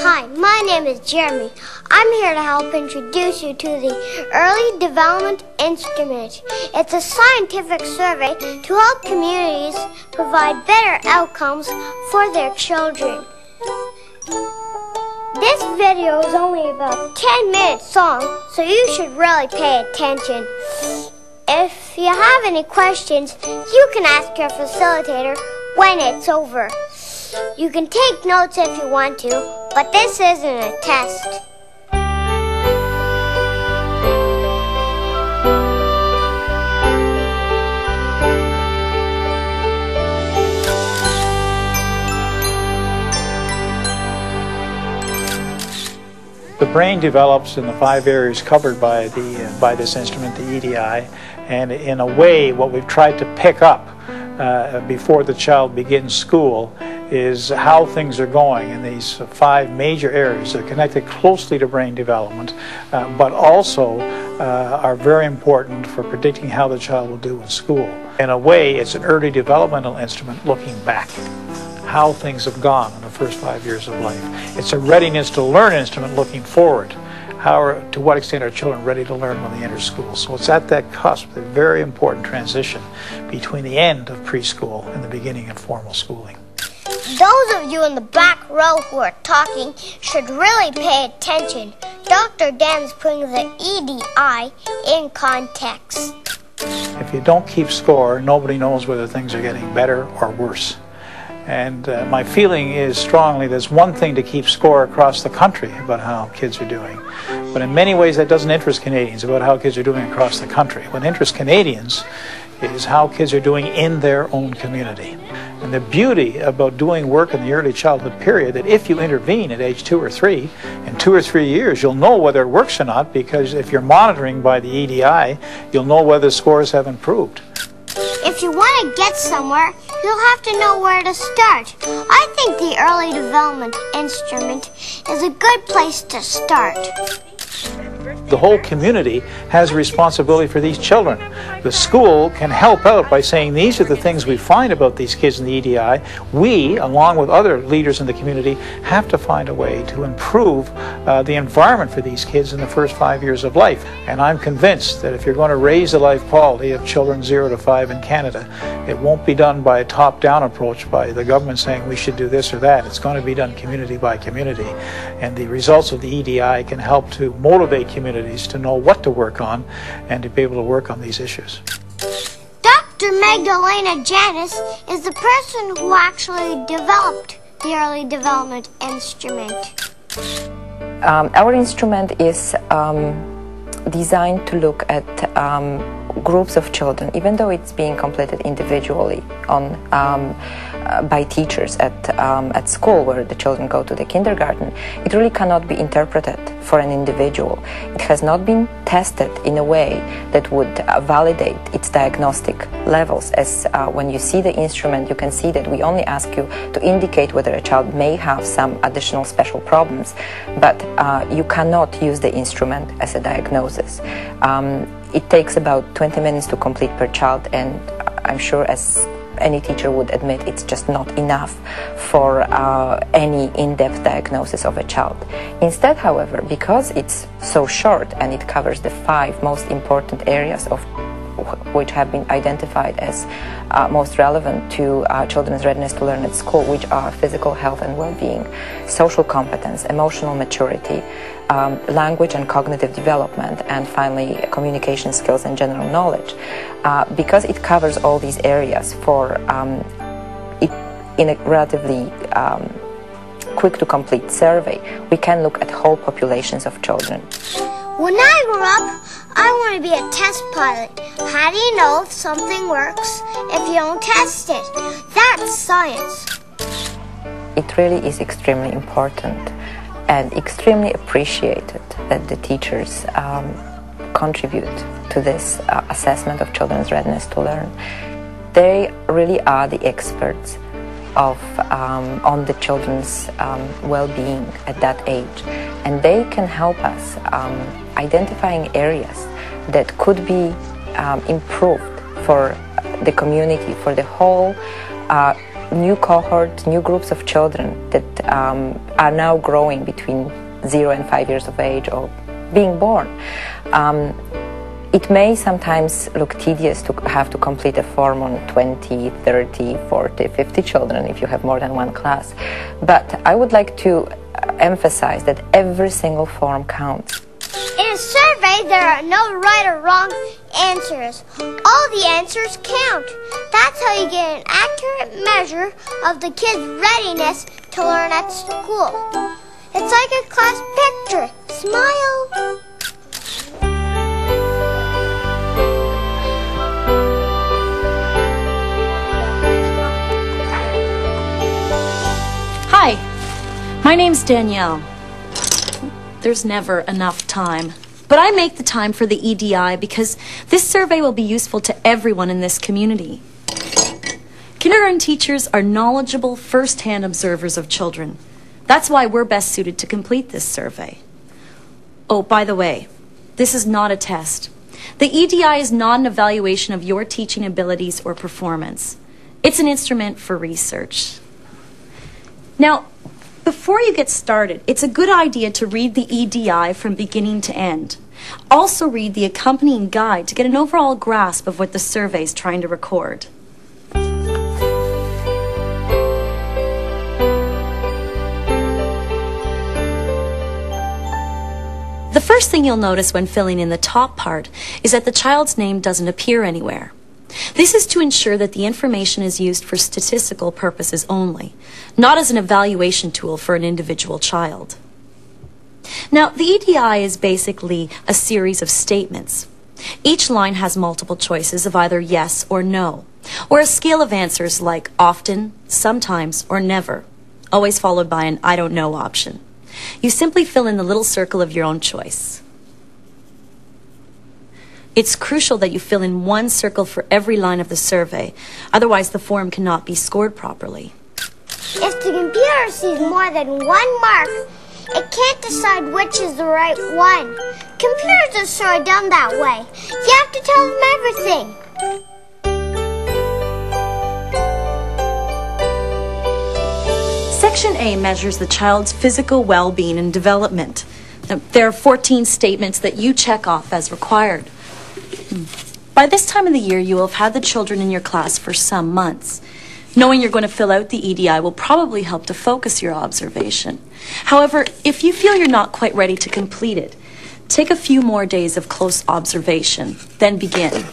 Hi, my name is Jeremy. I'm here to help introduce you to the Early Development Instrument. It's a scientific survey to help communities provide better outcomes for their children. This video is only about 10 minutes long, so you should really pay attention. If you have any questions, you can ask your facilitator when it's over. You can take notes if you want to, but this isn't a test. The brain develops in the 5 areas covered by this instrument, the EDI, and in a way what we've tried to pick up before the child begins school is how things are going in these 5 major areas. They're connected closely to brain development, but also are very important for predicting how the child will do in school. In a way, it's an early developmental instrument looking back, how things have gone in the first 5 years of life. It's a readiness to learn instrument looking forward. To what extent are children ready to learn when they enter school? So it's at that cusp, a very important transition between the end of preschool and the beginning of formal schooling. Those of you in the back row who are talking should really pay attention. Dr. Dan's putting the EDI in context. If you don't keep score, nobody knows whether things are getting better or worse. And my feeling is strongly there's one thing to keep score across the country about how kids are doing. But in many ways that doesn't interest Canadians about how kids are doing across the country. What interests Canadians is how kids are doing in their own community. And the beauty about doing work in the early childhood period, that if you intervene at age 2 or 3, in 2 or 3 years you'll know whether it works or not, because if you're monitoring by the EDI, you'll know whether scores have improved. If you want to get somewhere, you'll have to know where to start. I think the Early Development Instrument is a good place to start. The whole community has a responsibility for these children. The school can help out by saying these are the things we find about these kids in the EDI. We, along with other leaders in the community, have to find a way to improve the environment for these kids in the first 5 years of life. And I'm convinced that if you're going to raise the life quality of children 0 to 5 in Canada, it won't be done by a top-down approach by the government saying we should do this or that. It's going to be done community by community. And the results of the EDI can help to motivate communities to know what to work on and to be able to work on these issues. Dr. Magdalena Janis is the person who actually developed the Early Development Instrument. Our instrument is designed to look at groups of children, even though it's being completed individually by teachers at school where the children go to the kindergarten. It really cannot be interpreted for an individual. It has not been tested in a way that would validate its diagnostic levels, as when you see the instrument you can see that we only ask you to indicate whether a child may have some additional special problems, but you cannot use the instrument as a diagnosis. It takes about 20 minutes to complete per child, and I'm sure, as any teacher would admit, it's just not enough for any in-depth diagnosis of a child. Instead, however, because it's so short and it covers the 5 most important areas of which have been identified as most relevant to children's readiness to learn at school, which are physical health and well-being, social competence, emotional maturity, language and cognitive development, and finally communication skills and general knowledge. Because it covers all these areas in a relatively quick to complete survey, we can look at whole populations of children. When I grow up, I want to be a test pilot. How do you know if something works if you don't test it? That's science. It really is extremely important and extremely appreciated that the teachers contribute to this assessment of children's readiness to learn. They really are the experts on the children's well-being at that age, and they can help us identifying areas that could be improved for the community, for the whole new cohort, new groups of children that are now growing between 0 and 5 years of age or being born. It may sometimes look tedious to have to complete a form on 20, 30, 40, 50 children if you have more than one class. But I would like to emphasize that every single form counts. In a survey, there are no right or wrong answers. All the answers count. That's how you get an accurate measure of the kid's readiness to learn at school. It's like a class picture. Smile. Hi, my name's Danielle. There's never enough time. But I make the time for the EDI because this survey will be useful to everyone in this community. Kindergarten teachers are knowledgeable, first-hand observers of children. That's why we're best suited to complete this survey. Oh, by the way, this is not a test. The EDI is not an evaluation of your teaching abilities or performance. It's an instrument for research. Now, before you get started, it's a good idea to read the EDI from beginning to end. Also read the accompanying guide to get an overall grasp of what the survey is trying to record. The first thing you'll notice when filling in the top part is that the child's name doesn't appear anywhere. This is to ensure that the information is used for statistical purposes only, not as an evaluation tool for an individual child. Now, the EDI is basically a series of statements. Each line has multiple choices of either yes or no, or a scale of answers like often, sometimes, or never, always followed by an I don't know option. You simply fill in the little circle of your own choice. It's crucial that you fill in one circle for every line of the survey, otherwise the form cannot be scored properly. If the computer sees more than one mark, it can't decide which is the right one. Computers are sort of done that way. You have to tell them everything. Section A measures the child's physical well-being and development. Now, there are 14 statements that you check off as required. By this time of the year, you will have had the children in your class for some months. Knowing you're going to fill out the EDI will probably help to focus your observation. However, if you feel you're not quite ready to complete it, take a few more days of close observation, then begin.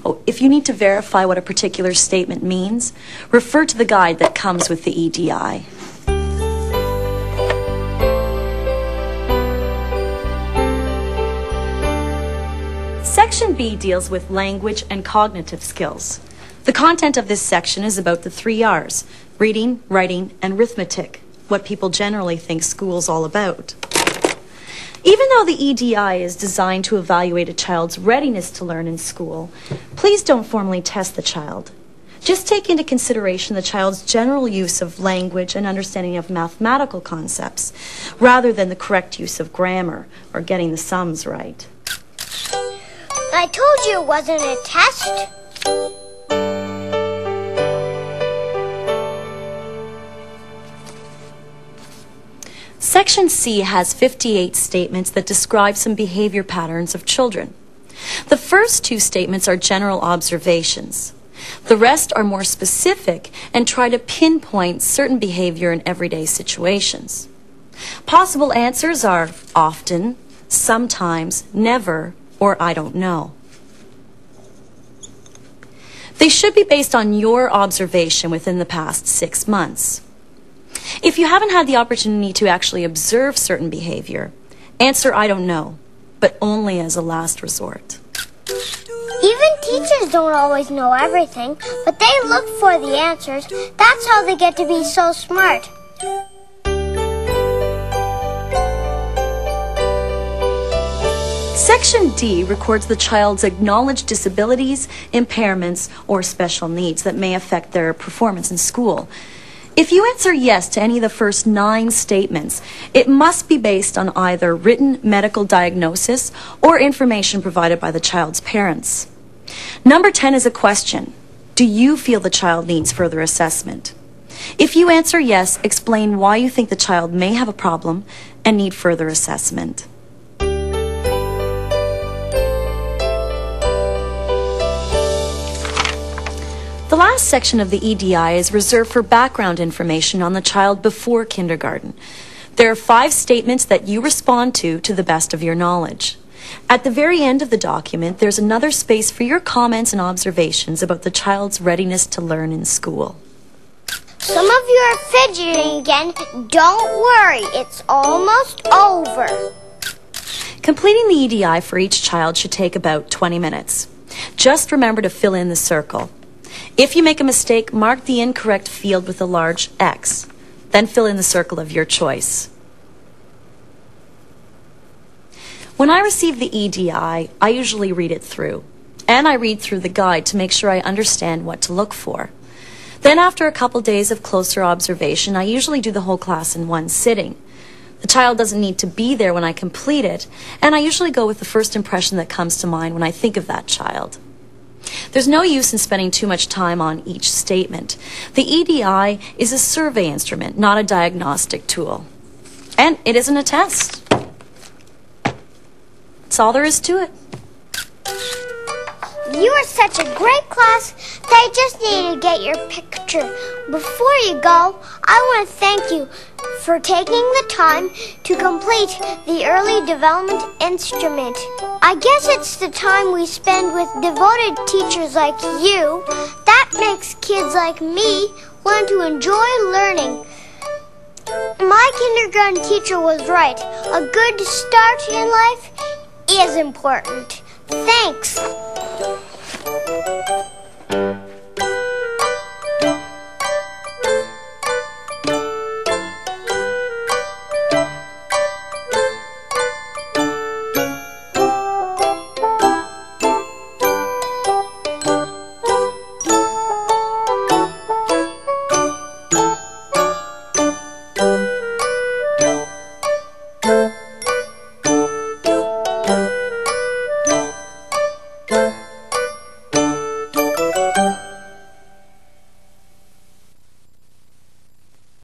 Oh, if you need to verify what a particular statement means, refer to the guide that comes with the EDI. Section B deals with language and cognitive skills. The content of this section is about the 3 R's, reading, writing, and arithmetic, what people generally think school's all about. Even though the EDI is designed to evaluate a child's readiness to learn in school, please don't formally test the child. Just take into consideration the child's general use of language and understanding of mathematical concepts, rather than the correct use of grammar or getting the sums right. I told you it wasn't a test. Section C has 58 statements that describe some behavior patterns of children. The first 2 statements are general observations. The rest are more specific and try to pinpoint certain behavior in everyday situations. Possible answers are often, sometimes, never, or I don't know. They should be based on your observation within the past 6 months. If you haven't had the opportunity to actually observe certain behavior, answer I don't know, but only as a last resort. Even teachers don't always know everything, but they look for the answers. That's how they get to be so smart. Section D records the child's acknowledged disabilities, impairments, or special needs that may affect their performance in school. If you answer yes to any of the first 9 statements, it must be based on either written medical diagnosis or information provided by the child's parents. Number 10 is a question. Do you feel the child needs further assessment? If you answer yes, explain why you think the child may have a problem and need further assessment. The last section of the EDI is reserved for background information on the child before kindergarten. There are 5 statements that you respond to the best of your knowledge. At the very end of the document, there's another space for your comments and observations about the child's readiness to learn in school. Some of you are fidgeting again. Don't worry, it's almost over. Completing the EDI for each child should take about 20 minutes. Just remember to fill in the circle. If you make a mistake, mark the incorrect field with a large X. Then fill in the circle of your choice. When I receive the EDI, I usually read it through. And I read through the guide to make sure I understand what to look for. Then after a couple days of closer observation, I usually do the whole class in one sitting. The child doesn't need to be there when I complete it, and I usually go with the first impression that comes to mind when I think of that child. There's no use in spending too much time on each statement. The EDI is a survey instrument, not a diagnostic tool. And it isn't a test. That's all there is to it. You are such a great class that I just need to get your picture. Before you go, I want to thank you for taking the time to complete the early development instrument. I guess it's the time we spend with devoted teachers like you that makes kids like me want to enjoy learning. My kindergarten teacher was right. A good start in life is important. Thanks.